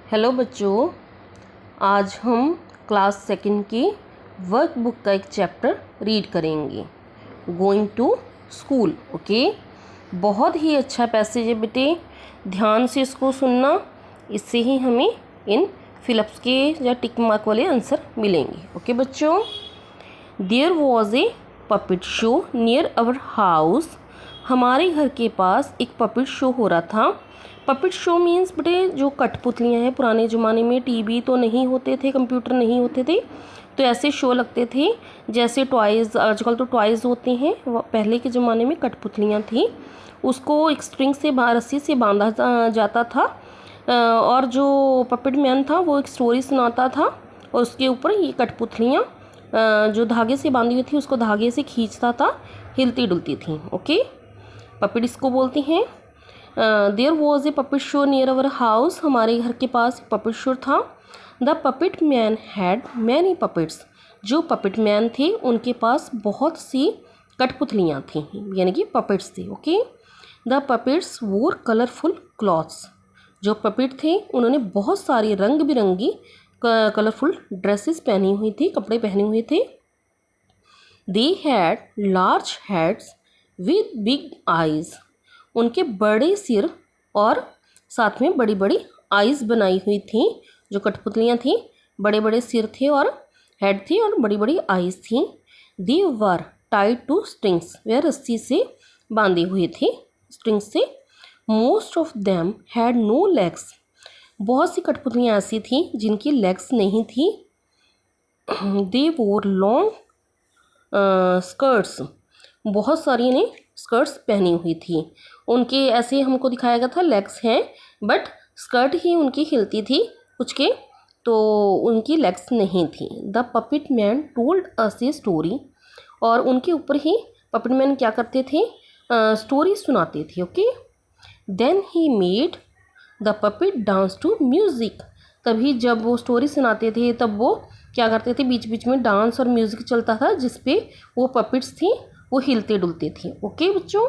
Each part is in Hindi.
हेलो बच्चों, आज हम क्लास सेकंड की वर्क बुक का एक चैप्टर रीड करेंगे, गोइंग टू स्कूल। ओके, बहुत ही अच्छा पैसेज है बेटे, ध्यान से इसको सुनना, इससे ही हमें इन फिलअप्स के या टिक मार्क वाले आंसर मिलेंगे। ओके बच्चों, there was a puppet show near our house. हमारे घर के पास एक पपेट शो हो रहा था। पपेट शो मीन्स बेटे जो कठपुतलियाँ हैं, पुराने ज़माने में टीवी तो नहीं होते थे, कंप्यूटर नहीं होते थे, तो ऐसे शो लगते थे जैसे टॉयज़। आजकल तो टॉयज़ होते हैं, पहले के ज़माने में कठपुतलियाँ थी, उसको एक स्ट्रिंग से रस्सी से बांधा जाता था और जो पपेट मैन था वो एक स्टोरी सुनाता था और उसके ऊपर ये कठपुतलियाँ जो धागे से बांधी हुई थी उसको धागे से खींचता था, हिलती डुलती थी। ओके, पपेट इसको बोलते हैं। There was a puppet show near our house. हमारे घर के पास पपेट शो था। The puppet man had many puppets. जो पपेट मैन थे उनके पास बहुत सी कठपुतलियाँ थीं, यानी कि पपेट्स थे। ओके, द पपेट्स वोर कलरफुल क्लॉथ्स। जो पपेट थे उन्होंने बहुत सारी रंग बिरंगी कलरफुल ड्रेसेस पहनी हुई थी, कपड़े पहने हुए थे। They had large heads with big eyes. उनके बड़े सिर और साथ में बड़ी बड़ी आइज़ बनाई हुई थी। जो कठपुतलियाँ थी, बड़े बड़े सिर थे और हेड थी और बड़ी बड़ी आइज़ थी। They were tied to strings, वे रस्सी से बांधे हुए थे, स्ट्रिंग से। Most of them had no legs. बहुत सी कठपुतलियाँ ऐसी थी जिनकी लेग्स नहीं थी। दे वोर लॉन्ग स्कर्ट्स। बहुत सारी ने स्कर्ट्स पहनी हुई थी। उनके ऐसे हमको दिखाया गया था लेग्स हैं, बट स्कर्ट ही उनकी हिलती थी कुछ के, तो उनकी लेग्स नहीं थी। The puppet man told us a story. और उनके ऊपर ही पपेट मैन क्या करते थे, स्टोरी सुनाते थे। Okay, then he made the puppet dance to music. तभी जब वो स्टोरी सुनाते थे तब वो क्या करते थे, बीच बीच में डांस और म्यूज़िक चलता था जिसपे वो पपेट्स थी वो हिलते डुलते थे। ओके बच्चों,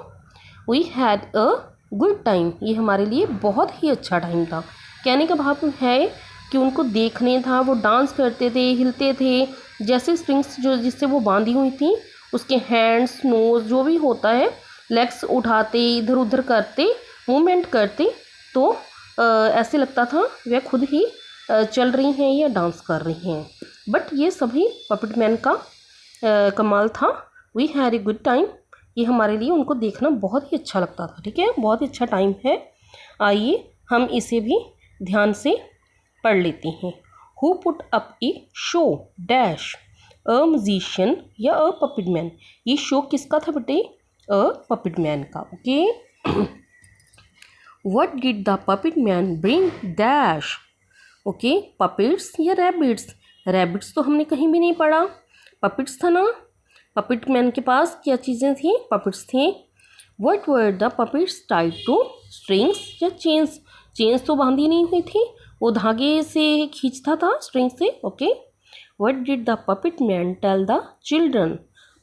we had a good time. ये हमारे लिए बहुत ही अच्छा टाइम था। कहने का भाव है कि उनको देखने था, वो डांस करते थे, हिलते थे, जैसे स्ट्रिंग्स जो जिससे वो बांधी हुई थी उसके हैंड्स, नोज़ जो भी होता है, लेग्स उठाते, इधर उधर करते, मूवमेंट करते, तो ऐसे लगता था वह खुद ही चल रही हैं या डांस कर रही हैं। बट ये सभी पपेट मैन का कमाल था। We had a good time. ये हमारे लिए उनको देखना बहुत ही अच्छा लगता था। ठीक है, बहुत ही अच्छा टाइम है। आइए हम इसे भी ध्यान से पढ़ लेते हैं। Who put up A show dash, a musician या अ पपेट मैन। ये शो किसका था बेटे, अ पपेट मैन का। Okay, what did the puppet man bring dash. Okay, puppets या रैबिट्स। रैबिट्स तो हमने कहीं भी नहीं पढ़ा, पपेट्स था ना। पपेट मैन के पास क्या चीज़ें थी, पपेट्स थे। What were the puppets Tide to strings या चेन्स। चेन्स तो बांधी नहीं हुई थी, वो धागे से खींचता था स्ट्रिंग से। Okay, what did the puppet man tell the children,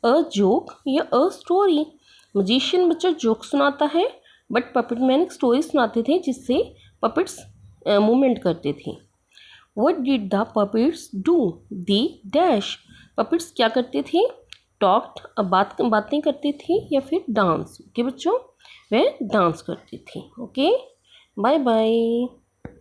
a joke या अ स्टोरी। मजिशियन बच्चा जोक सुनाता है, बट पपेट मैन एक स्टोरी सुनाते थे जिससे पपेट्स मूवमेंट करते थे। What did the puppets do? The dash. Puppets क्या करते थे, टॉक्ट, बातें करते थे या फिर डांस। ओके बच्चों, वह डांस करते थे। Okay, bye bye.